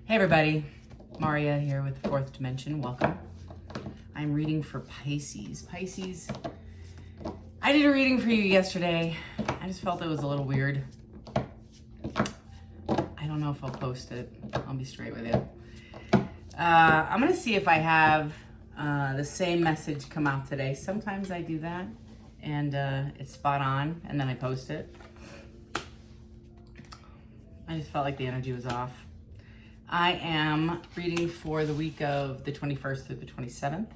Hey everybody, Maria here with the Fourth Dimension. Welcome. I'm reading for Pisces. Pisces, I did a reading for you yesterday. I just felt it was a little weird. I don't know if I'll post it. I'll be straight with you. I'm going to see if I have the same message come out today. Sometimes I do that and it's spot on and then I post it. I just felt like the energy was off. I am reading for the week of the 21st through the 27th.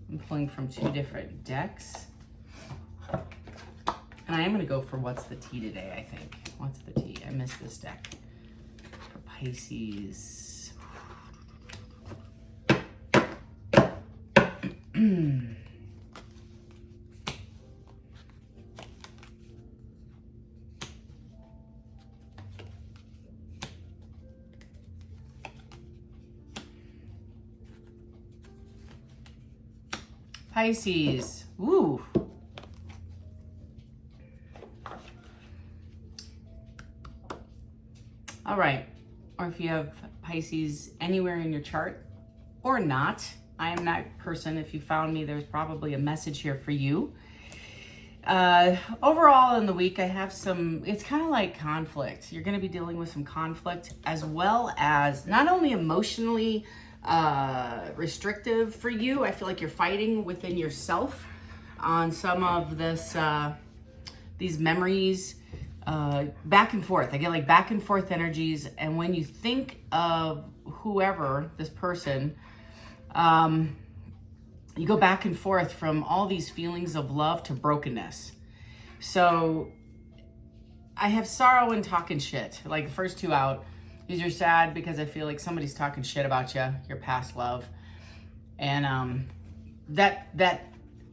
I'm pulling from two different decks. And I am going to go for what's the tea today, I think. What's the tea? I missed this deck. For Pisces. Pisces, woo. All right, or if you have Pisces anywhere in your chart or not, I am that person. If you found me, there's probably a message here for you. Overall in the week, I have some, it's kind of like conflict. You're going to be dealing with some conflict as well as not only emotionally restrictive for you. I feel like you're fighting within yourself on some of this, these memories, back and forth. I get like back and forth energies. And when you think of whoever, this person, you go back and forth from all these feelings of love to brokenness. So I have sorrow and talking shit, like the first two out. These are sad because I feel like somebody's talking shit about you, your past love. And that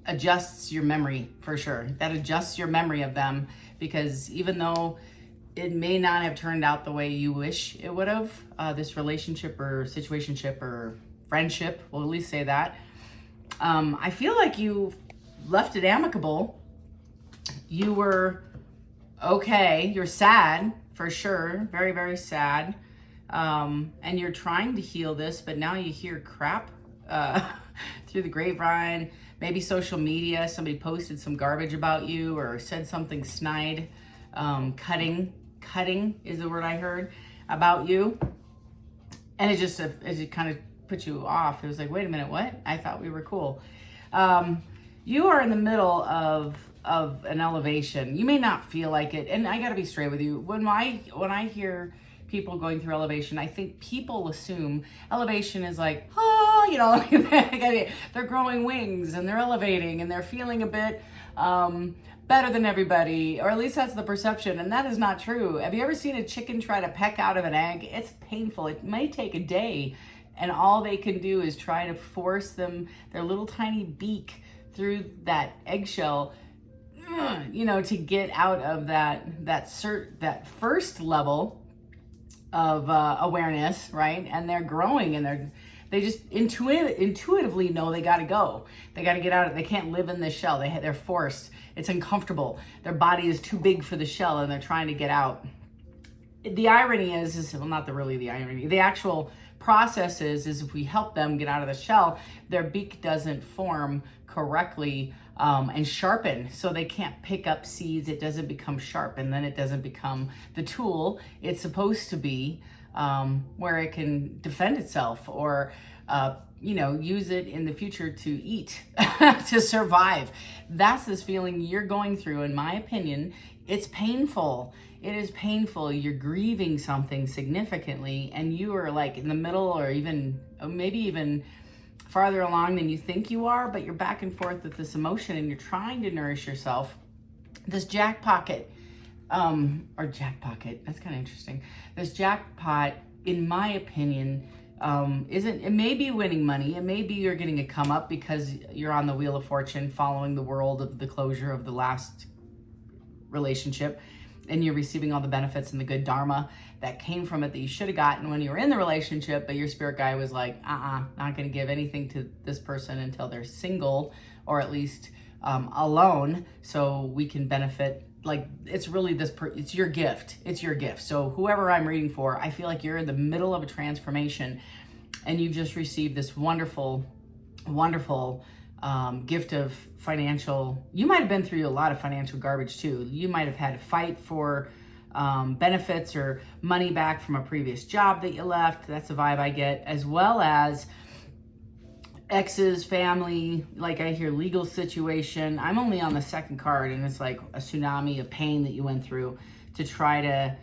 adjusts your memory for sure. That adjusts your memory of them because even though it may not have turned out the way you wish it would have, this relationship or situationship or friendship, we'll at least say that. I feel like you left it amicable. You were okay. You're sad for sure. Very, very sad. And you're trying to heal this, but now you hear crap through the grapevine, maybe social media. Somebody posted some garbage about you or said something snide. Cutting is the word I heard about you. And it kind of put you off. It was like, wait a minute, what? I thought we were cool. You are in the middle of an elevation. You may not feel like it. And I got to be straight with you. When I hear people going through elevation, I think people assume elevation is like, they're growing wings and they're elevating and they're feeling a bit better than everybody, or at least that's the perception, and that is not true. Have you ever seen a chicken try to peck out of an egg? It's painful. It may take a day, and all they can do is try to force their little tiny beak through that eggshell, to get out of that first level of awareness, right? And they're growing, and they just intuitively know they got to go. They got to get out. They can't live in this shell. They're forced. It's uncomfortable. Their body is too big for the shell, and they're trying to get out. The irony is well, not really the irony. The actual process is if we help them get out of the shell, their beak doesn't form correctly and sharpen, so they can't pick up seeds. It doesn't become sharp, and then it doesn't become the tool it's supposed to be, where it can defend itself or use it in the future to eat, to survive. That's this feeling you're going through. In my opinion, it's painful. It is painful. You're grieving something significantly, and you are like in the middle, or maybe even farther along than you think you are, but you're back and forth with this emotion, and you're trying to nourish yourself. This jackpot, that's kind of interesting. This jackpot, in my opinion, it may be winning money. It may be you're getting a come up because you're on the Wheel of Fortune following the world of the closure of the last relationship, and you're receiving all the benefits and the good dharma that came from it that you should have gotten when you were in the relationship, but your spirit guy was like, not going to give anything to this person until they're single, or at least alone, so we can benefit. Like, it's really it's your gift. It's your gift. So whoever I'm reading for, I feel like you're in the middle of a transformation, and you've just received this wonderful, wonderful gift of financial. You might have been through a lot of financial garbage too. You might have had to fight for benefits or money back from a previous job that you left. That's the vibe I get, as well as exes, family, like I hear legal situation. I'm only on the second card, and it's like a tsunami of pain that you went through to try to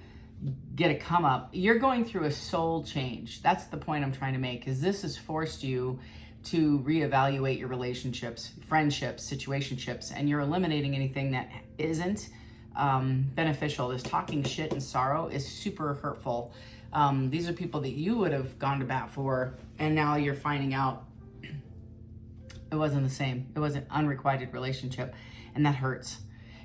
get a come up. You're going through a soul change. That's the point I'm trying to make, is this has forced you to reevaluate your relationships, friendships, situationships, and you're eliminating anything that isn't beneficial. This talking shit and sorrow is super hurtful. These are people that you would have gone to bat for, and now you're finding out it wasn't the same. It was an unrequited relationship, and that hurts.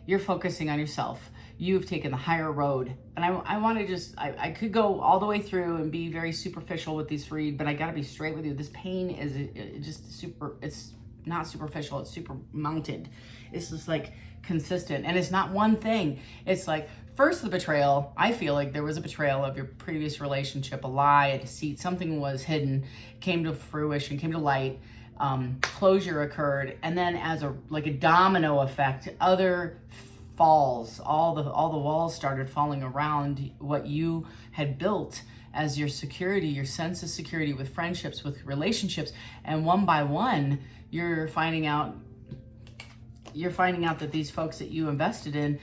You're focusing on yourself. You've taken the higher road. And I want to just, I could go all the way through and be very superficial with this read, but I got to be straight with you. This pain is just super, it's not superficial. It's super mounted. It's just like consistent. And it's not one thing. It's like, first, the betrayal. I feel like there was a betrayal of your previous relationship, a lie, a deceit. Something was hidden, came to fruition, came to light. Closure occurred, and then as a domino effect, other falls, all the walls started falling around what you had built as your security, your sense of security with friendships, with relationships, and one by one you're finding out that these folks that you invested in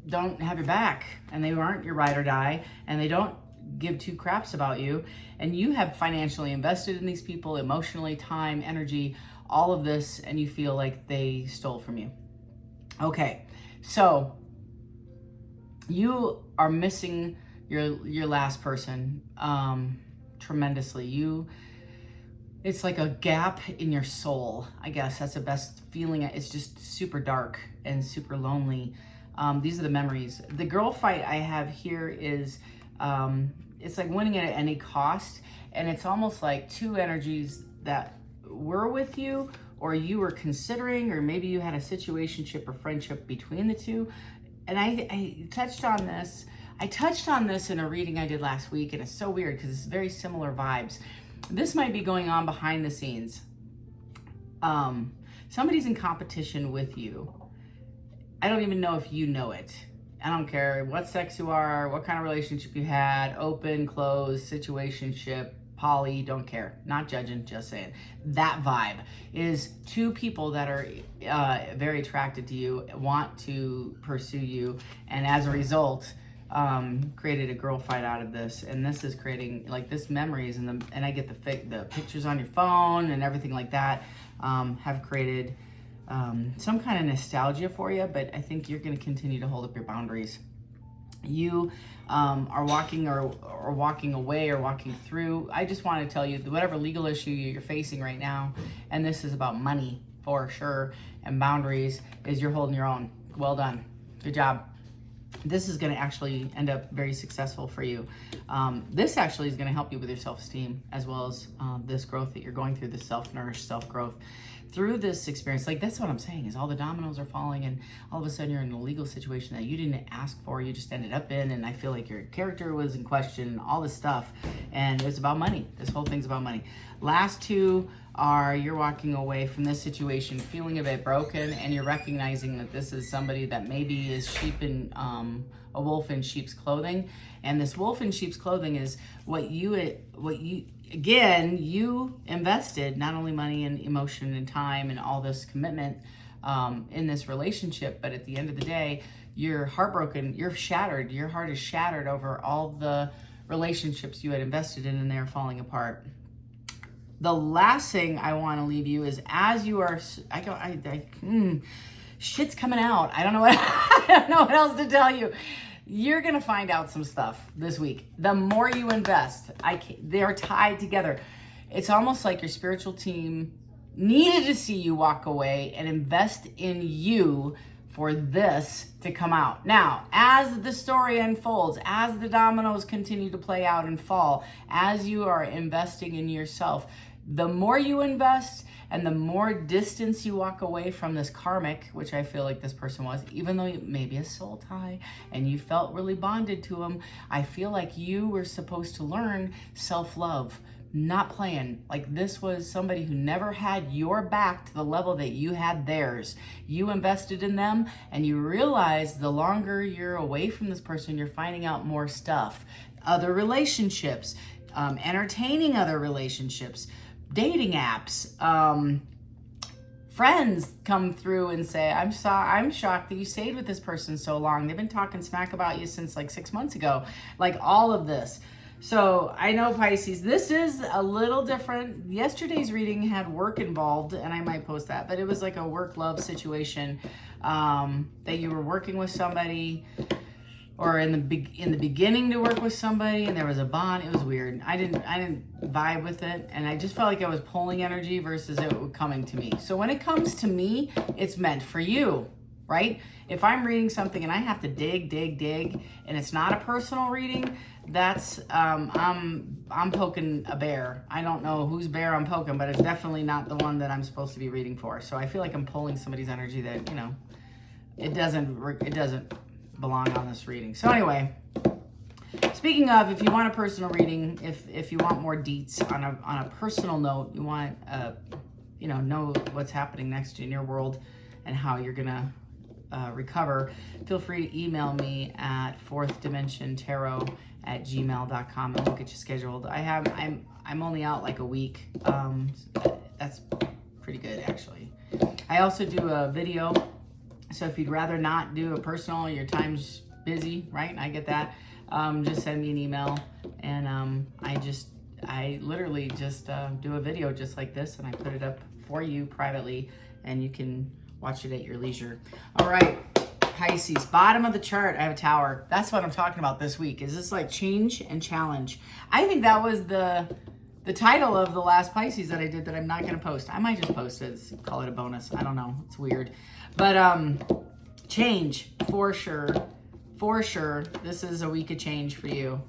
don't have your back, and they aren't your ride or die, and they don't give two craps about you, and you have financially invested in these people, emotionally, time, energy, all of this, and you feel like they stole from you. Okay, so you are missing your last person tremendously. It's like a gap in your soul. I guess that's the best feeling. It's just super dark and super lonely. These are the memories. The girl fight I have here is it's like winning at any cost, and it's almost like two energies that were with you, or you were considering, or maybe you had a situationship or friendship between the two. And I touched on this. I touched on this in a reading I did last week, and it's so weird because it's very similar vibes. This might be going on behind the scenes. Somebody's in competition with you. I don't even know if you know it. I don't care what sex you are, what kind of relationship you had, open, closed, situationship, poly, don't care. Not judging, just saying. That vibe is two people that are very attracted to you, want to pursue you, and as a result, created a girl fight out of this. And this is creating like this memories, and I get the pictures on your phone and everything like that have created some kind of nostalgia for you, but I think you're going to continue to hold up your boundaries. You are walking or walking away or walking through. I just want to tell you, whatever legal issue you're facing right now, and this is about money for sure, and boundaries, is you're holding your own. Well done. Good job. This is going to actually end up very successful for you. This actually is going to help you with your self-esteem, as well as this growth that you're going through, this self-nourished self-growth. Through this experience, like that's what I'm saying, is all the dominoes are falling, and all of a sudden you're in a legal situation that you didn't ask for, you just ended up in, and I feel like your character was in question, all this stuff, and it's about money. This whole thing's about money. Last two are you're walking away from this situation feeling a bit broken, and you're recognizing that this is somebody that maybe is a wolf in sheep's clothing, and this wolf in sheep's clothing is what you again, you invested not only money and emotion and time and all this commitment in this relationship, but at the end of the day, you're heartbroken, you're shattered, your heart is shattered over all the relationships you had invested in, and they're falling apart. The last thing I want to leave you is, as you are, shit's coming out. I don't know what else to tell you. You're going to find out some stuff this week. The more you invest, they're tied together. It's almost like your spiritual team needed to see you walk away and invest in you for this to come out. Now, as the story unfolds, as the dominoes continue to play out and fall, as you are investing in yourself, The more you invest and the more distance you walk away from this karmic, which I feel like this person was, even though maybe a soul tie and you felt really bonded to him, I feel like you were supposed to learn self-love, not playing. Like this was somebody who never had your back to the level that you had theirs. You invested in them and you realize the longer you're away from this person, you're finding out more stuff. Other relationships, entertaining other relationships, dating apps, friends come through and say, I'm shocked that you stayed with this person so long. They've been talking smack about you since like 6 months ago. Like all of this. So I know Pisces, this is a little different. Yesterday's reading had work involved, and I might post that, but it was like a work-love situation, that you were working with somebody or in the beginning to work with somebody, and there was a bond. It was weird. I didn't vibe with it, and I just felt like I was pulling energy versus it coming to me. So when it comes to me, it's meant for you, right? If I'm reading something and I have to dig, and it's not a personal reading, that's I'm poking a bear. I don't know whose bear I'm poking, but it's definitely not the one that I'm supposed to be reading for. So I feel like I'm pulling somebody's energy that, you know, it doesn't belong on this reading. So anyway, speaking of, if you want a personal reading, if you want more deets on a personal note, you want know what's happening next in your world and how you're gonna recover, feel free to email me at fourthdimensiontarot@gmail.com and we'll get you scheduled. I'm only out like a week. That's pretty good actually. I also do a video. So if you'd rather not do a personal, your time's busy, right? I get that. Just send me an email, and I literally just do a video just like this, and I put it up for you privately, and you can watch it at your leisure. All right, Pisces, bottom of the chart, I have a tower. That's what I'm talking about this week. Is this like change and challenge? I think that was the title of the last Pisces that I did that I'm not going to post. I might just post it, call it a bonus. I don't know. It's weird. But change, for sure. For sure, this is a week of change for you.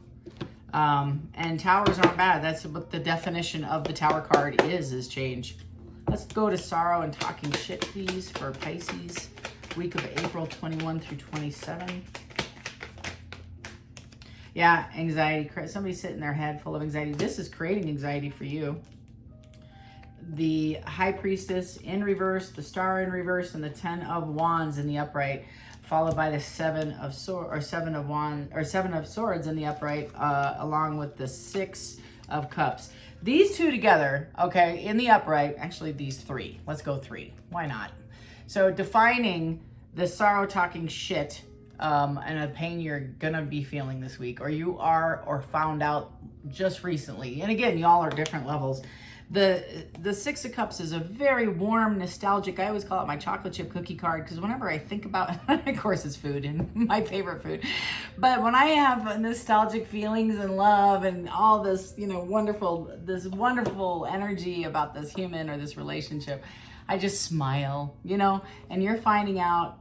And towers aren't bad. That's what the definition of the tower card is change. Let's go to sorrow and talking shit, please, for Pisces. Week of April 21 through 27. Yeah, anxiety. Somebody's sitting in their head full of anxiety. This is creating anxiety for you. The High Priestess in reverse, the Star in reverse, and the 10 of Wands in the upright, followed by the Seven of Swords in the upright, along with the 6 of Cups. These two together, okay, in the upright, actually these three. Let's go 3. Why not? So defining the sorrow talking shit and a pain you're gonna be feeling this week, or you are, or found out just recently. And again, y'all are different levels. The 6 of Cups is a very warm, nostalgic, I always call it my chocolate chip cookie card, because whenever I think about, of course it's food and my favorite food, but when I have nostalgic feelings and love and all this, wonderful energy about this human or this relationship, I just smile, and you're finding out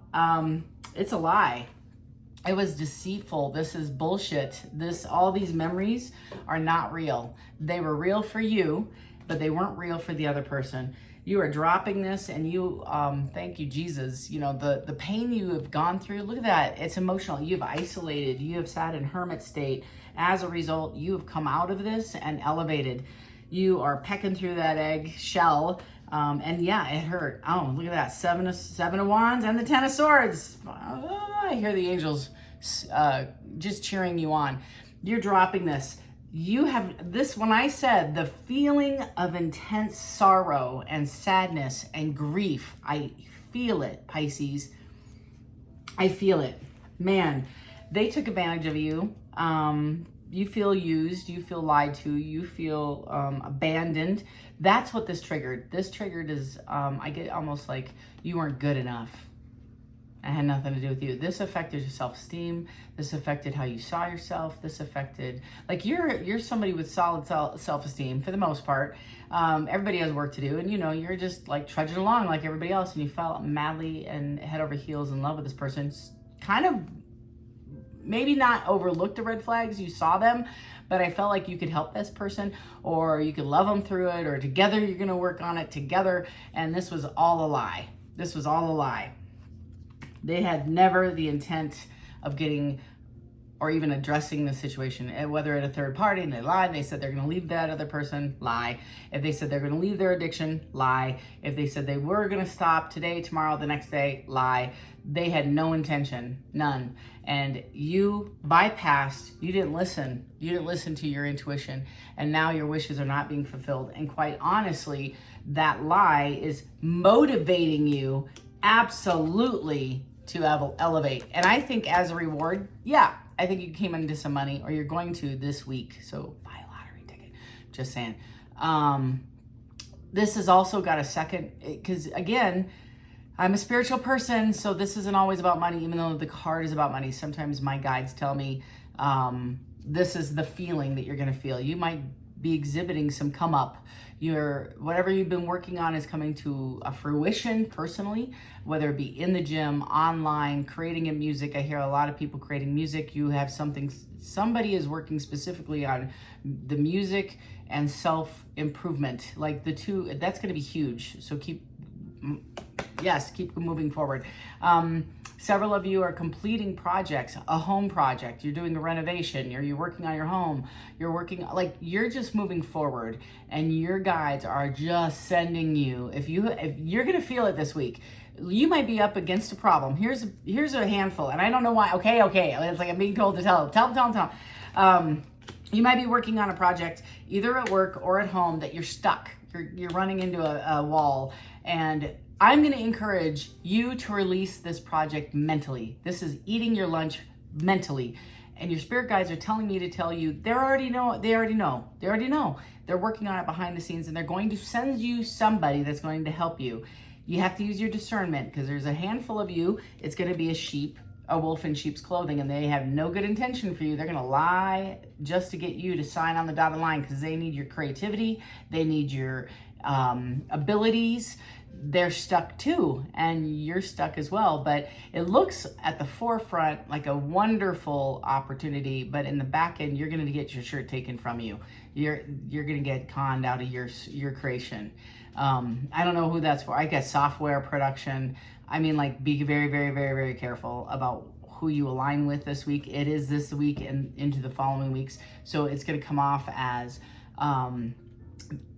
it's a lie. It was deceitful. This is bullshit. All these memories are not real. They were real for you, but they weren't real for the other person. You are dropping this, and you, thank you, Jesus. The pain you have gone through, look at that. It's emotional. You've isolated. You have sat in hermit state. As a result, you have come out of this and elevated. You are pecking through that egg shell, and yeah, it hurt. Oh, look at that. Seven of Wands and the 10 of Swords. I hear the angels just cheering you on. You're dropping this. You have this, when I said the feeling of intense sorrow and sadness and grief, I feel it, Pisces. I feel it. Man, they took advantage of you. You feel used, you feel lied to, you feel abandoned. That's what this triggered. This triggered is, I get almost like you weren't good enough. It had nothing to do with you. This affected your self-esteem. This affected how you saw yourself. This affected, like you're somebody with solid self-esteem for the most part. Everybody has work to do, and you're just like trudging along like everybody else, and you fell madly and head over heels in love with this person. Kind of maybe not overlook the red flags, you saw them, but I felt like you could help this person, or you could love them through it, or together you're going to work on it together. And this was all a lie. This was all a lie. They had never the intent of getting or even addressing the situation, whether at a third party, and they lied. They said they're going to leave that other person, lie. If they said they're going to leave their addiction, lie. If they said they were going to stop today, tomorrow, the next day, lie. They had no intention, none. And you bypassed, you didn't listen. You didn't listen to your intuition. And now your wishes are not being fulfilled. And quite honestly, that lie is motivating you absolutely to elevate. And I think as a reward, yeah, I think you came into some money, or you're going to this week. So buy a lottery ticket. Just saying. This has also got a second, because again, I'm a spiritual person, so this isn't always about money, even though the card is about money. Sometimes my guides tell me this is the feeling that you're going to feel. You might be exhibiting some come up. Whatever you've been working on is coming to a fruition personally, whether it be in the gym, online, creating a music. I hear a lot of people creating music. You have somebody is working specifically on the music and self-improvement. Like the two, that's going to be huge. So keep moving forward. Several of you are completing projects, a home project. You're doing a renovation. You're working on your home. You're just moving forward, and your guides are just sending you. If you're gonna feel it this week, you might be up against a problem. Here's a handful, and I don't know why. Okay. It's like I'm being told to tell them. You might be working on a project either at work or at home that you're stuck. You're running into a wall, and I'm going to encourage you to release this project mentally. This is eating your lunch mentally. And your spirit guides are telling me to tell you, they already know. They're working on it behind the scenes, and they're going to send you somebody that's going to help you. You have to use your discernment, because there's a handful of you. It's going to be a wolf in sheep's clothing, and they have no good intention for you. They're going to lie just to get you to sign on the dotted line, because they need your creativity. They need your abilities. They're stuck too, and you're stuck as well. But it looks at the forefront like a wonderful opportunity, but in the back end, you're going to get your shirt taken from you. You're going to get conned out of your creation. I don't know who that's for. I guess software production. I mean, like, be very, very, very, very careful about who you align with this week. It is this week and into the following weeks, so it's going to come off as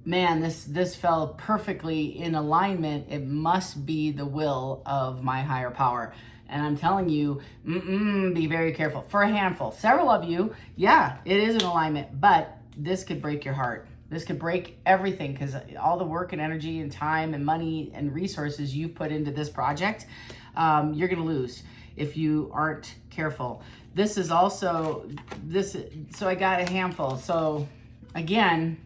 man, this fell perfectly in alignment. It must be the will of my higher power. And I'm telling you, be very careful. For a handful, several of you, yeah, it is in alignment, but this could break your heart. This could break everything, because all the work and energy and time and money and resources you've put into this project, you're going to lose if you aren't careful. This is also, so I got a handful. So again,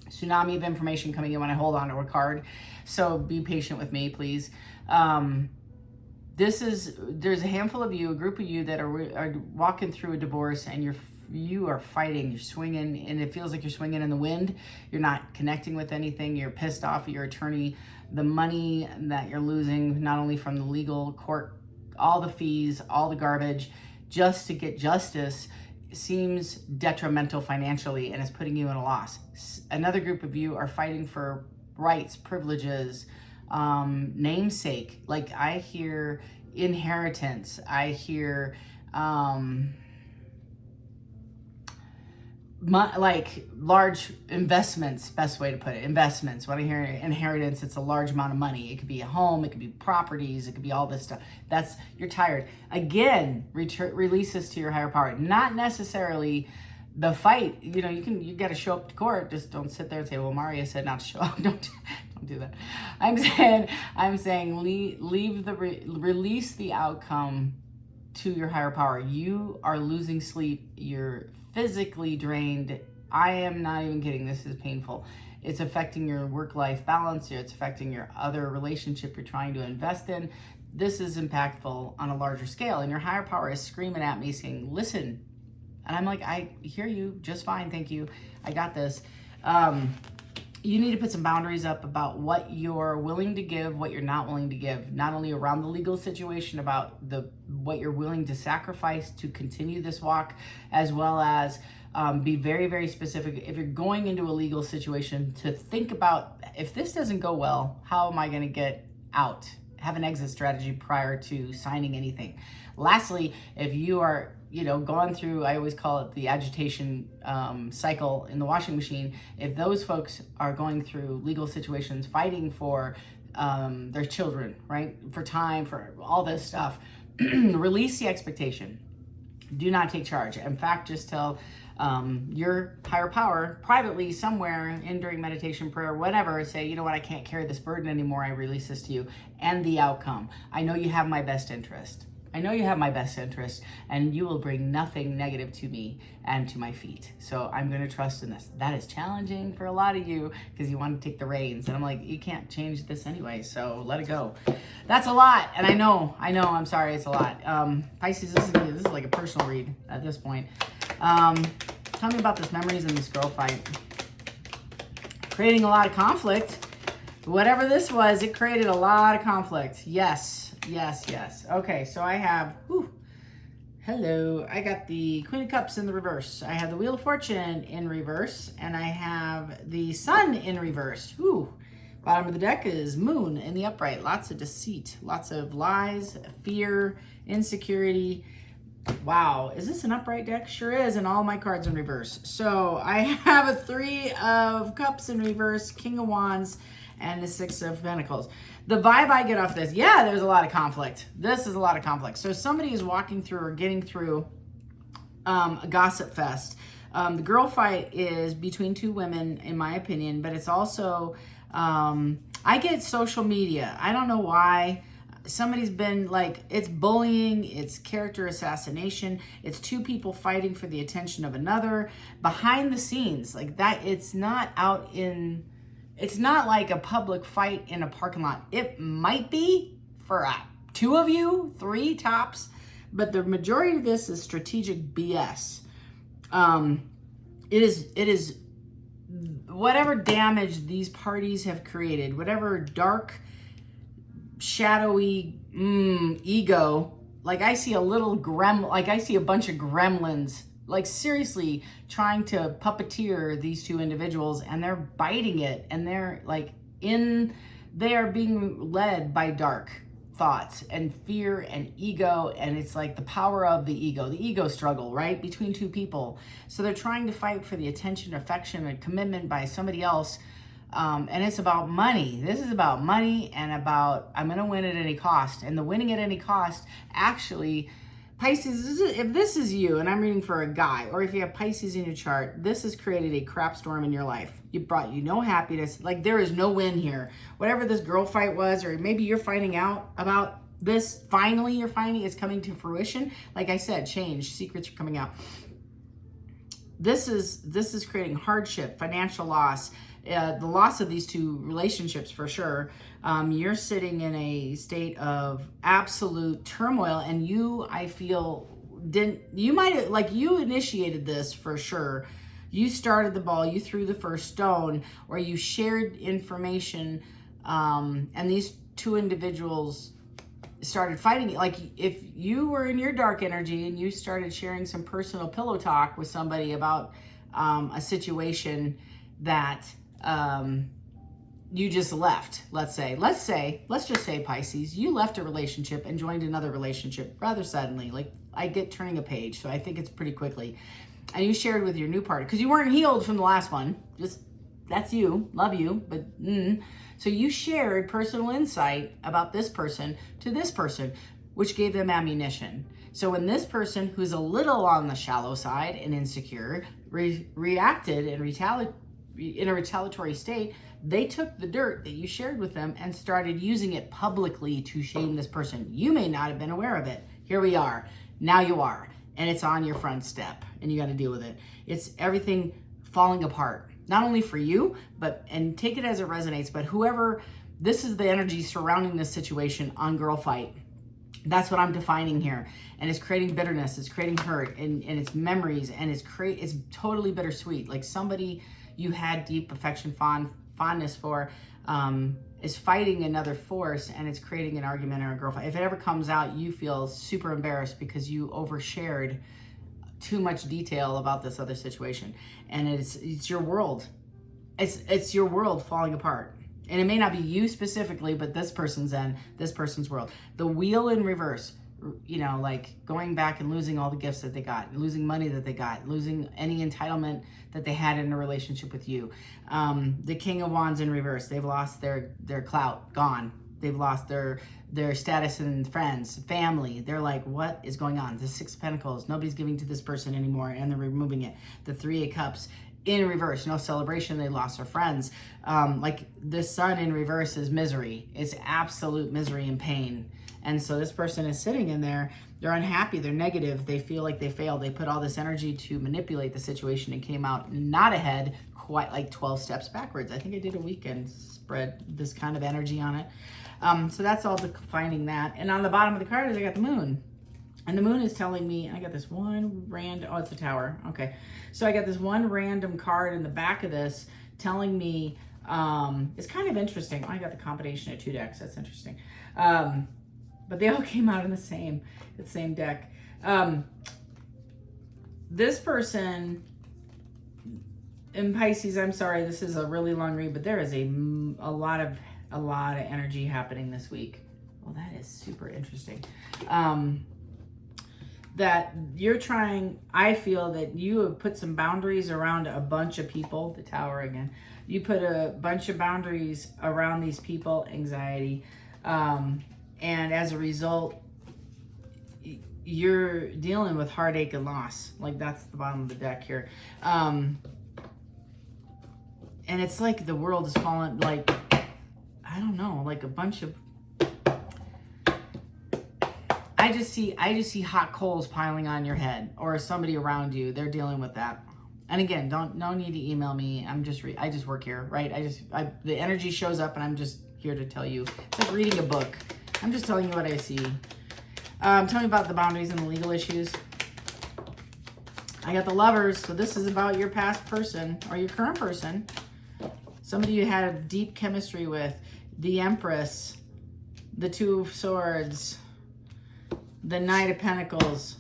tsunami of information coming in when I hold on to a card. So be patient with me, please. There's a handful of you, a group of you that are walking through a divorce, and you are fighting, you're swinging, and it feels like you're swinging in the wind. You're not connecting with anything. You're pissed off at your attorney. The money that you're losing, not only from the legal court, all the fees, all the garbage, just to get justice, seems detrimental financially and is putting you in a loss. Another group of you are fighting for rights, privileges, namesake. Like, I hear inheritance. I hear like large investments, best way to put it, investments. When I hear inheritance, it's a large amount of money. It could be a home, it could be properties, it could be all this stuff. You're tired. Again, release this to your higher power. Not necessarily the fight. You got to show up to court. Just don't sit there and say, well, Maria said not to show up. Don't do that. I'm saying release the outcome to your higher power. You are losing sleep. You're physically drained. I am not even kidding. This is painful. It's affecting your work-life balance. It's affecting your other relationship you're trying to invest in. This is impactful on a larger scale. And your higher power is screaming at me saying, listen. And I'm like, I hear you just fine. Thank you. I got this. you need to put some boundaries up about what you're willing to give, what you're not willing to give, not only around the legal situation, about what you're willing to sacrifice to continue this walk, as well as be very, very specific. If you're going into a legal situation, to think about, if this doesn't go well, how am I going to get out? Have an exit strategy prior to signing anything. Lastly, if you are going through, I always call it the agitation cycle in the washing machine. If those folks are going through legal situations, fighting for their children, right? For time, for all this stuff, release the expectation. Do not take charge. In fact, just tell your higher power privately somewhere during meditation, prayer, whatever, say, you know what, I can't carry this burden anymore. I release this to you. And the outcome. I know you have my best interest. I know you have my best interest, and you will bring nothing negative to me and to my feet. So I'm going to trust in this. That is challenging for a lot of you because you want to take the reins. And I'm like, you can't change this anyway, so let it go. That's a lot. And I know, I'm sorry, it's a lot. Pisces, this is like a personal read at this point. Tell me about this memories in this girl fight. Creating a lot of conflict. Whatever this was, it created a lot of conflict. Yes. Okay, so I have, hello. I got the Queen of Cups in the reverse. I have the Wheel of Fortune in reverse, and I have the Sun in reverse. Bottom of the deck is Moon in the upright. Lots of deceit, lots of lies, fear, insecurity. Wow, is this an upright deck? Sure is, and all my cards in reverse. So I have a 3 of Cups in reverse, King of Wands, and the 6 of Pentacles. The vibe I get off this, there's a lot of conflict. This is a lot of conflict. So somebody is walking through or getting through a gossip fest. The girl fight is between 2 women, in my opinion, but it's also, I get social media. I don't know why. Somebody's been like, it's bullying, it's character assassination, it's 2 people fighting for the attention of another. Behind the scenes, like that, it's not like a public fight in a parking lot. It might be for 2 of you, 3 tops, but the majority of this is strategic BS. It is whatever damage these parties have created, whatever dark, shadowy ego. Like I see a bunch of gremlins, like seriously trying to puppeteer these 2 individuals, and they're biting it, and they're like they are being led by dark thoughts and fear and ego, and it's like the power of the ego struggle, right, between 2 people. So they're trying to fight for the attention, affection, and commitment by somebody else. And it's about money. This is about money and about, I'm going to win at any cost. And the winning at any cost, actually, Pisces, if this is you, and I'm reading for a guy, or if you have Pisces in your chart, this has created a crap storm in your life. It brought you no happiness. Like there is no win here. Whatever this girl fight was, or maybe you're finding out about this, finally you're finding it's coming to fruition. Like I said, change, secrets are coming out. This is creating hardship, financial loss, the loss of these 2 relationships for sure. You're sitting in a state of absolute turmoil, and I feel, you initiated this for sure. You started the ball, you threw the first stone, or you shared information, and these 2 individuals started fighting. Like if you were in your dark energy and you started sharing some personal pillow talk with somebody about a situation that you just left, let's just say Pisces, you left a relationship and joined another relationship rather suddenly. Like I get turning a page, so I think it's pretty quickly. And you shared with your new partner because you weren't healed from the last one. Just, that's you, love you, but so you shared personal insight about this person to this person, which gave them ammunition. So when this person, who's a little on the shallow side and insecure, reacted and in a retaliatory state, they took the dirt that you shared with them and started using it publicly to shame this person. You may not have been aware of it. Here we are. Now you are. And it's on your front step, and you got to deal with it. It's everything falling apart, not only for you, and take it as it resonates, but whoever, this is the energy surrounding this situation on Girl Fight. That's what I'm defining here. And it's creating bitterness, it's creating hurt, and it's memories, and it's totally bittersweet. Like somebody you had deep affection, fond fondness for is fighting another force, and it's creating an argument or a girlfriend. If it ever comes out, you feel super embarrassed because you overshared too much detail about this other situation, and it's your world. It's your world falling apart. And it may not be you specifically, but this person's world. The wheel in reverse, you know, like going back and losing all the gifts that they got, losing money that they got, losing any entitlement that they had in a relationship with you. The King of Wands in reverse, they've lost their clout, gone. They've lost their status and friends, family. They're like, what is going on? The Six of Pentacles, nobody's giving to this person anymore, and they're removing it. The Three of Cups in reverse, no celebration, they lost their friends. Like the Sun in reverse is misery. It's absolute misery and pain. And so this person is sitting in there, they're unhappy, they're negative, they feel like they failed. They put all this energy to manipulate the situation and came out not ahead, quite like 12 steps backwards. I think I did a weekend spread, this kind of energy on it. So that's all defining that. And on the bottom of the card is I got the Moon. And the Moon is telling me, I got this one random, oh, it's a Tower. Okay. So I got this one random card in the back of this telling me, it's kind of interesting. I got the combination of 2 decks. That's interesting. But they all came out in the same deck. This person in Pisces, I'm sorry, this is a really long read, but there is a lot of energy happening this week. Well, that is super interesting. That you're trying, I feel that you have put some boundaries around a bunch of people, the Tower again. You put a bunch of boundaries around these people, anxiety, and as a result, you're dealing with heartache and loss. Like that's the bottom of the deck here. And it's like the world is falling, like, I don't know, like a bunch of, I just see hot coals piling on your head, or somebody around you, they're dealing with that. And again, no need to email me. I just work here, right? The energy shows up and I'm just here to tell you. It's like reading a book. I'm just telling you what I see. Tell me about the boundaries and the legal issues. I got the Lovers, so this is about your past person or your current person. Somebody you had a deep chemistry with. The Empress, the Two of Swords, the Knight of Pentacles.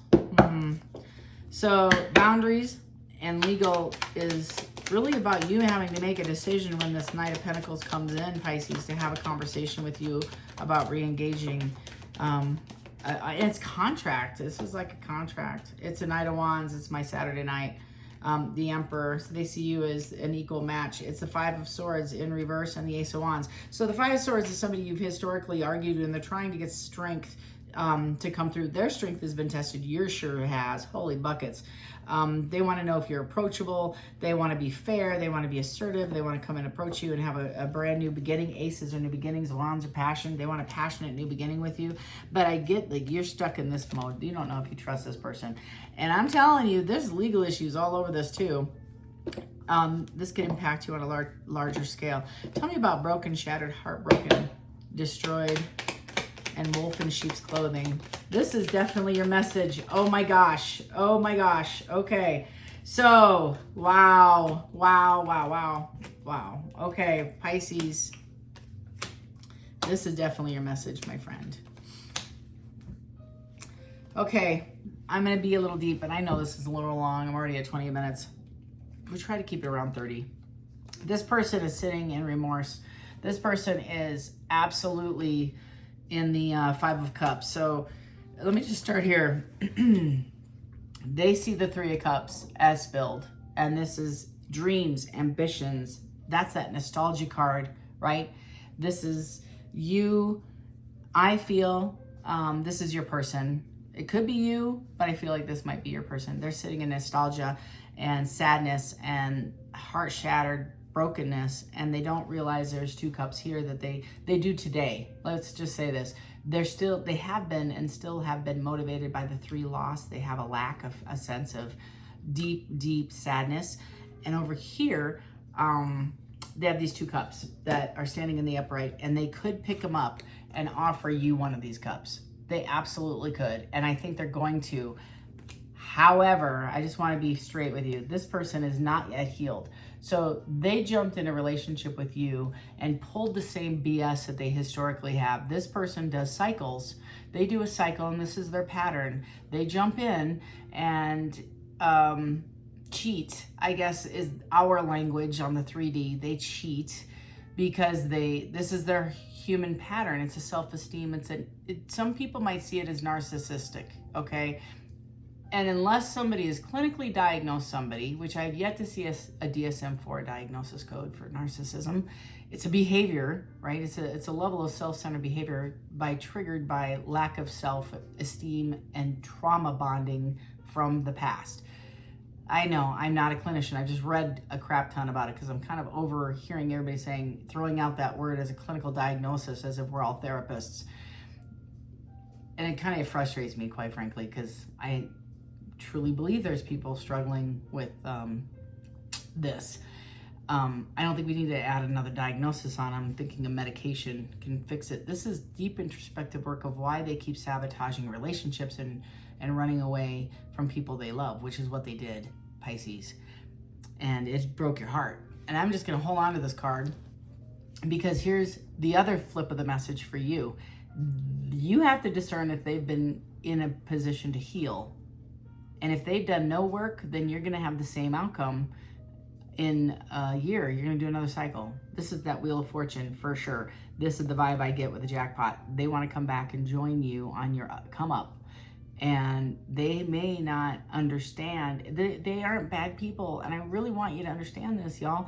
So boundaries and legal is really about you having to make a decision when this Knight of Pentacles comes in, Pisces, to have a conversation with you about re-engaging. It's contract. This is like a contract. It's a Knight of Wands. It's my Saturday night. The Emperor, so they see you as an equal match. It's the Five of Swords in reverse and the Ace of Wands. So the Five of Swords is somebody you've historically argued, and they're trying to get strength to come through. Their strength has been tested. Yours sure has. Holy buckets. They want to know if you're approachable. They want to be fair. They want to be assertive. They want to come and approach you and have a brand new beginning. Aces are new beginnings. Wands are passion. They want a passionate new beginning with you. But I get, like, you're stuck in this mode. You don't know if you trust this person. And I'm telling you, there's legal issues all over this too. This could impact you on a larger scale. Tell me about broken, shattered, heartbroken, destroyed, and wolf in sheep's clothing. This is definitely your message. Oh my gosh. Oh my gosh. Okay. So, wow. Okay, Pisces. This is definitely your message, my friend. Okay, I'm going to be a little deep, and I know this is a little long. I'm already at 20 minutes. We try to keep it around 30. This person is sitting in remorse. This person is absolutely in the Five of Cups. So let me just start here. They see the Three of Cups as spilled, and this is dreams, ambitions. That's that nostalgia card, right? This is you. I feel this is your person. It could be you, but I feel like this might be your person. They're sitting in nostalgia and sadness and heart-shattered brokenness, and they don't realize there's 2 cups here that they do today. Let's just say this. They have been and still have been motivated by the 3 loss. They have a lack of a sense of deep sadness. And over here, they have these 2 cups that are standing in the upright, and they could pick them up and offer you one of these cups. They absolutely could. And I think they're going to. However, I just want to be straight with you. This person is not yet healed. So they jumped in a relationship with you and pulled the same BS that they historically have. This person does cycles. They do a cycle, and this is their pattern. They jump in and cheat, I guess is our language on the 3D. They cheat because this is their human pattern. It's a self-esteem. Some people might see it as narcissistic, okay? And unless somebody is clinically diagnosed somebody, which I've yet to see a DSM-4 diagnosis code for narcissism, it's a behavior, right? It's a level of self-centered behavior triggered by lack of self-esteem and trauma bonding from the past. I know I'm not a clinician. I've just read a crap ton about it because I'm kind of overhearing everybody throwing out that word as a clinical diagnosis as if we're all therapists. And it kind of frustrates me, quite frankly, because I truly believe there's people struggling with this. I don't think we need to add another diagnosis on. I'm thinking a medication can fix it. This is deep introspective work of why they keep sabotaging relationships and running away from people they love, which is what they did, Pisces. And it broke your heart. And I'm just going to hold on to this card because here's the other flip of the message for you. You have to discern if they've been in a position to heal. And if they've done no work, then you're going to have the same outcome in a year. You're going to do another cycle. This is that Wheel of Fortune for sure. This is the vibe I get with the jackpot. They want to come back and join you on your come up. And they may not understand. They aren't bad people. And I really want you to understand this, y'all.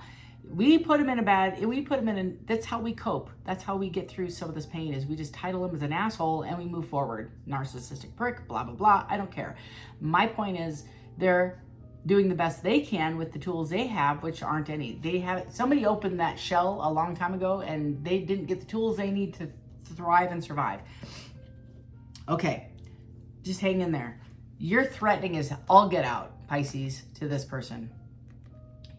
We put them in that's how we cope. That's how we get through some of this pain is we just title them as an asshole and we move forward. Narcissistic prick, blah, blah, blah. I don't care. My point is they're doing the best they can with the tools they have, which aren't any. Somebody opened that shell a long time ago and they didn't get the tools they need to thrive and survive. Okay, just hang in there. You're threatening is all get out, Pisces, to this person.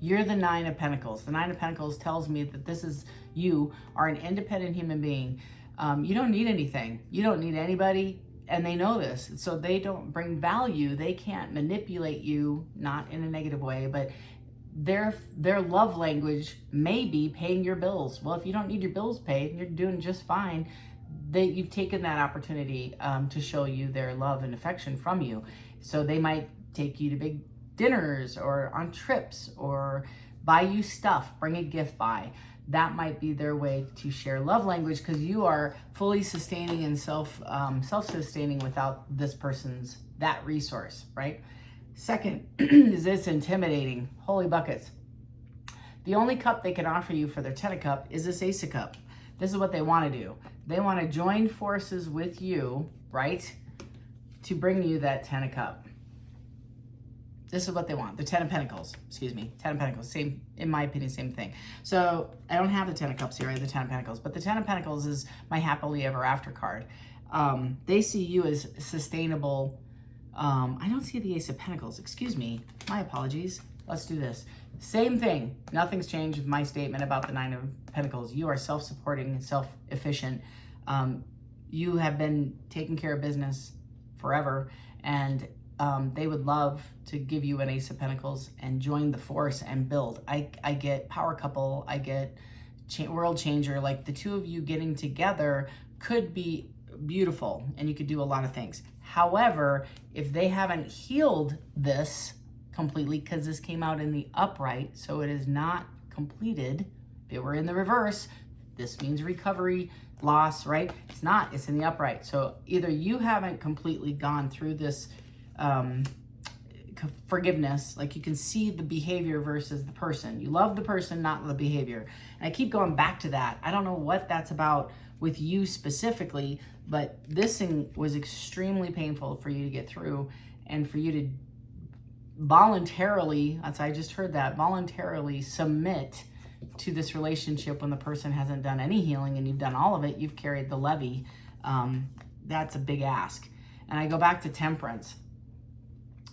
You're the 9 of Pentacles. The 9 of Pentacles tells me that you are an independent human being. You don't need anything. You don't need anybody, and they know this. So they don't bring value. They can't manipulate you, not in a negative way, but their love language may be paying your bills. Well, if you don't need your bills paid, you're doing just fine. You've taken that opportunity to show you their love and affection from you. So they might take you to big dinners or on trips or buy you stuff, bring a gift by. That might be their way to share love language because you are fully sustaining and self-sustaining without this person's, that resource, right? Second, is this intimidating? Holy buckets. The only cup they can offer you for their 10 of cup is this Ace of Cup. This is what they want to do. They want to join forces with you, right? To bring you that 10 of cup. This is what they want. The 10 of Pentacles, 10 of Pentacles, same, in my opinion, same thing. So I don't have the 10 of Cups here, I have the 10 of Pentacles, but the 10 of Pentacles is my happily ever after card. They see you as sustainable. I don't see the Ace of Pentacles, excuse me, my apologies. Let's do this. Same thing, nothing's changed with my statement about the 9 of Pentacles. You are self-supporting and self-efficient. You have been taking care of business forever, and they would love to give you an Ace of Pentacles and join the force and build. I get power couple, I get world changer. Like the two of you getting together could be beautiful and you could do a lot of things. However, if they haven't healed this completely, because this came out in the upright, so it is not completed. If it were in the reverse, this means recovery, loss, right? It's not, it's in the upright. So either you haven't completely gone through this forgiveness, like you can see the behavior versus the person. You love the person, not the behavior. And I keep going back to that. I don't know what that's about with you specifically, but this thing was extremely painful for you to get through and for you to voluntarily, I just heard that, voluntarily submit to this relationship when the person hasn't done any healing and you've done all of it. You've carried the levy. That's a big ask. And I go back to Temperance.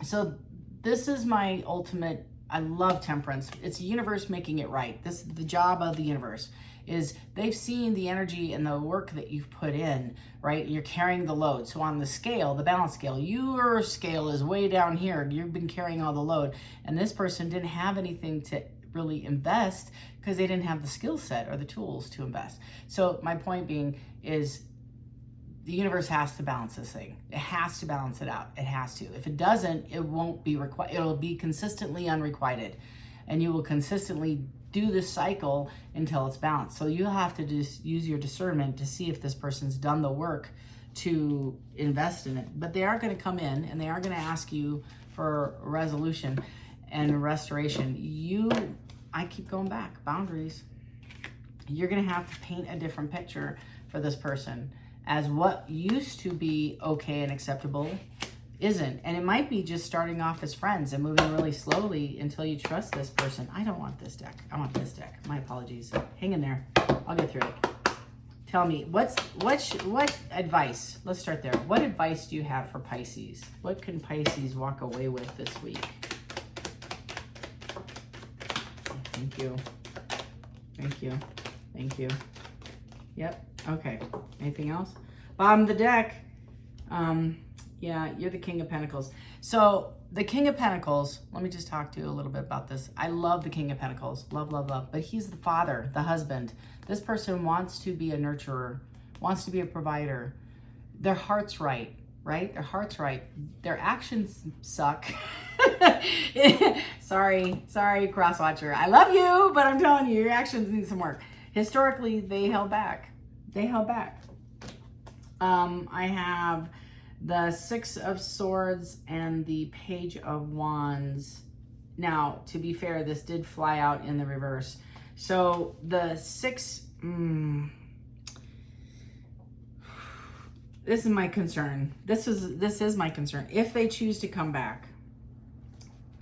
So this is my ultimate, I love Temperance. It's the universe making it right. This is the job of the universe. is they've seen the energy and the work that you've put in, right? You're carrying the load. So on the scale, the balance scale, your scale is way down here. You've been carrying all the load. And this person didn't have anything to really invest because they didn't have the skill set or the tools to invest. So my point being is the universe has to balance this thing. It has to balance it out. It has to. If it doesn't, it won't be required. It'll be consistently unrequited, and you will consistently do this cycle until it's balanced. So you'll have to just use your discernment to see if this person's done the work to invest in it. But they are going to come in and they are going to ask you for resolution and restoration. I keep going back, boundaries. You're going to have to paint a different picture for this person, as what used to be okay and acceptable isn't. And it might be just starting off as friends and moving really slowly until you trust this person. I don't want this deck. I want this deck. My apologies. Hang in there. I'll get through it. Tell me, what advice, let's start there. What advice do you have for Pisces? What can Pisces walk away with this week? Thank you. Thank you. Thank you. Yep. Okay. Anything else? Bottom of the deck. Yeah, you're the King of Pentacles. So the King of Pentacles, let me just talk to you a little bit about this. I love the King of Pentacles. Love, love, love. But he's the father, the husband. This person wants to be a nurturer, wants to be a provider. Their heart's right? Their heart's right. Their actions suck. Sorry, cross-watcher. I love you, but I'm telling you, your actions need some work. Historically, they held back. I have the Six of Swords and the Page of Wands. Now, to be fair, this did fly out in the reverse. So the six, this is my concern. This is my concern. If they choose to come back,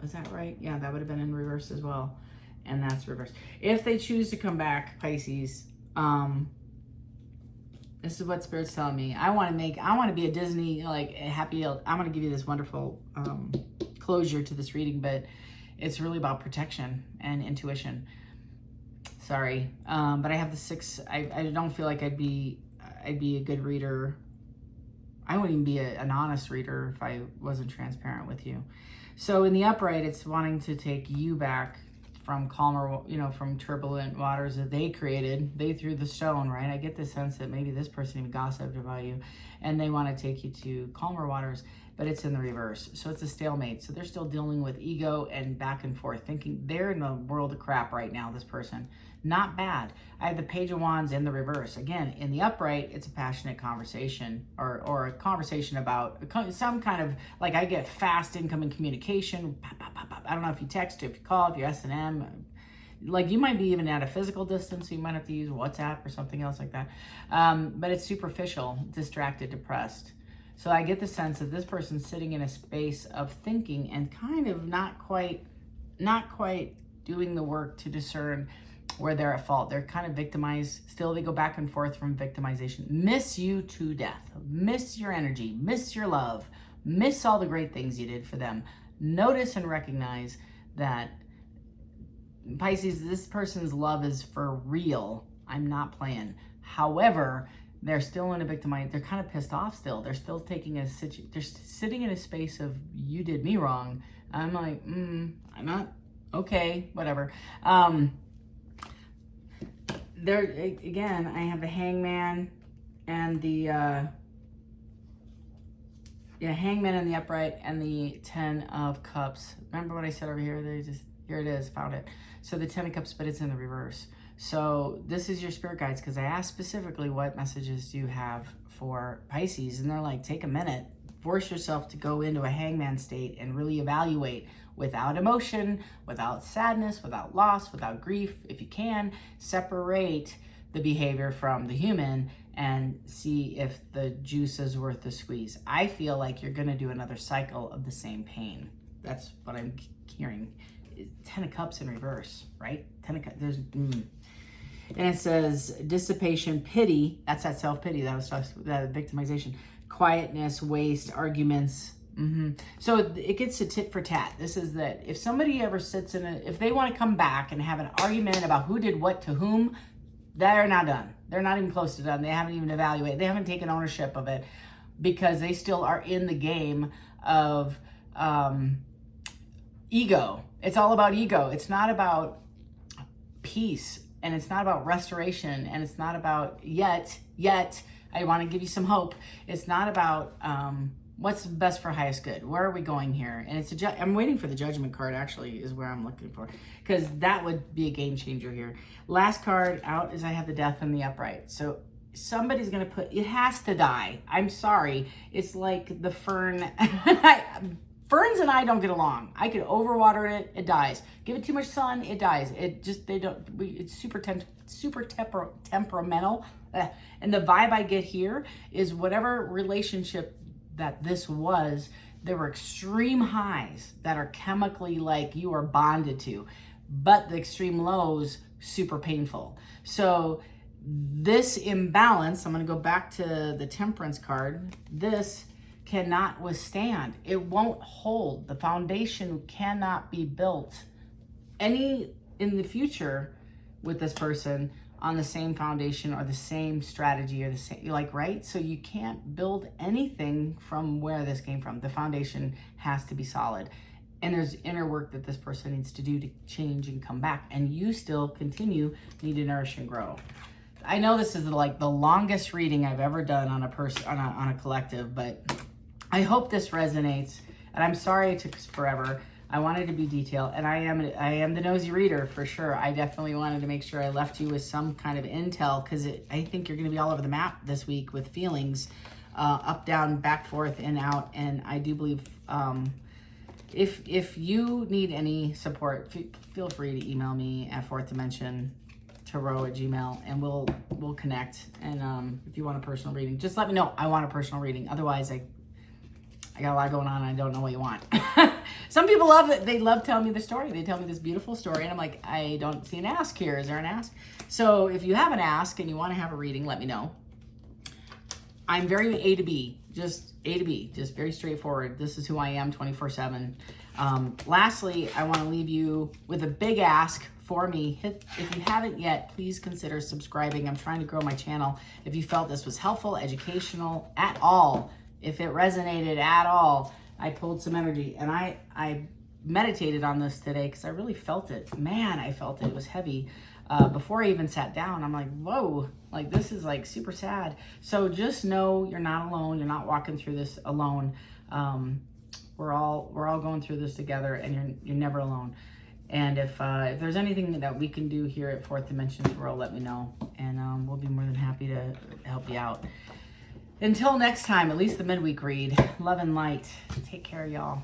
is that right? Yeah, that would have been in reverse as well. And that's reverse. If they choose to come back, Pisces, this is what Spirit's telling me. I want to be a Disney, like, happy. I want to give you this wonderful closure to this reading, but it's really about protection and intuition. Sorry. But I have the six. I don't feel like I'd be a good reader. I wouldn't even be an honest reader if I wasn't transparent with you. So in the upright, it's wanting to take you back from calmer, from turbulent waters that they created. They threw the stone, right? I get the sense that maybe this person even gossiped about you and they want to take you to calmer waters, but it's in the reverse. So it's a stalemate. So they're still dealing with ego and back and forth, thinking they're in a world of crap right now, this person. Not bad. I have the Page of Wands in the reverse. Again, in the upright, it's a passionate conversation or a conversation about some kind of, like, I get fast incoming communication. Pop, pop, pop, pop. I don't know if you text, if you call, if you're S&M. Like, you might be even at a physical distance, so you might have to use WhatsApp or something else like that. But it's superficial, distracted, depressed. So I get the sense that this person's sitting in a space of thinking and kind of not quite doing the work to discern where they're at fault. They're kind of victimized. Still, they go back and forth from victimization. Miss you to death. Miss your energy. Miss your love. Miss all the great things you did for them. Notice and recognize that, Pisces, this person's love is for real. I'm not playing. However, they're still in a victimized. They're kind of pissed off still. They're still taking they're sitting in a space of, you did me wrong. I'm like, I'm not, okay, whatever. There again, I have the Hangman and the Hangman in the upright and the Ten of Cups. Remember what I said over here? Here it is, found it. So the Ten of Cups, but it's in the reverse. So this is your spirit guides, because I asked specifically what messages do you have for Pisces, and they're like, take a minute, force yourself to go into a hangman state and really evaluate without emotion, without sadness, without loss, without grief. If you can, separate the behavior from the human and see if the juice is worth the squeeze. I feel like you're going to do another cycle of the same pain. That's what I'm hearing. Ten of Cups in reverse, right? Ten of Cups. And it says dissipation, pity. That's that self-pity. That was that victimization. Quietness, waste, arguments. So it gets a tit for tat. This is that if somebody ever sits if they want to come back and have an argument about who did what to whom, They're not done. They're not even close to done. They haven't even evaluated. They haven't taken ownership of it because they still are in the game of ego. It's all about ego. It's not about peace, and it's not about restoration, and it's not about yet, I want to give you some hope. It's not about what's best for highest good. Where are we going here? And it's I'm waiting for the judgment card, actually, is where I'm looking for, because that would be a game changer here. Last card out is I have the death and the upright. So somebody's going to it has to die. I'm sorry. It's like the fern. Ferns and I don't get along. I could overwater it, it dies. Give it too much sun, it dies. It's super temperamental. And the vibe I get here is whatever relationship that this was, there were extreme highs that are chemically like you are bonded to, but the extreme lows, super painful. So this imbalance, I'm going to go back to the Temperance card. This cannot withstand. It won't hold. The foundation cannot be built in the future with this person on the same foundation or the same strategy or the same, right? So you can't build anything from where this came from. The foundation has to be solid. And there's inner work that this person needs to do to change and come back. And you still need to nourish and grow. I know this is like the longest reading I've ever done on a collective, but I hope this resonates, and I'm sorry it took forever. I wanted to be detailed, and I am the nosy reader for sure. I definitely wanted to make sure I left you with some kind of intel, because I think you're going to be all over the map this week with feelings, up, down, back, forth, in, out, and I do believe if you need any support, feel free to email me at fourthdimension@gmail.com, and we'll connect. And if you want a personal reading, just let me know. I want a personal reading. Otherwise, I got a lot going on and I don't know what you want. Some people love it. They love telling me the story. They tell me this beautiful story and I'm like, I don't see an ask here. Is there an ask? So if you have an ask and you want to have a reading, let me know. I'm very A to B, just A to B, just very straightforward. This is who I am 24/7. Lastly, I want to leave you with a big ask for me. If you haven't yet, please consider subscribing. I'm trying to grow my channel. If you felt this was helpful, educational at all, if it resonated at all, I pulled some energy, and I meditated on this today because I really felt it. Man, I felt it. It was heavy. Before I even sat down, I'm like, whoa, like this is like super sad. So just know you're not alone. You're not walking through this alone. We're all going through this together, and you're never alone. And if there's anything that we can do here at Fourth Dimension World, let me know, and we'll be more than happy to help you out. Until next time, at least the midweek read. Love and light. Take care, y'all.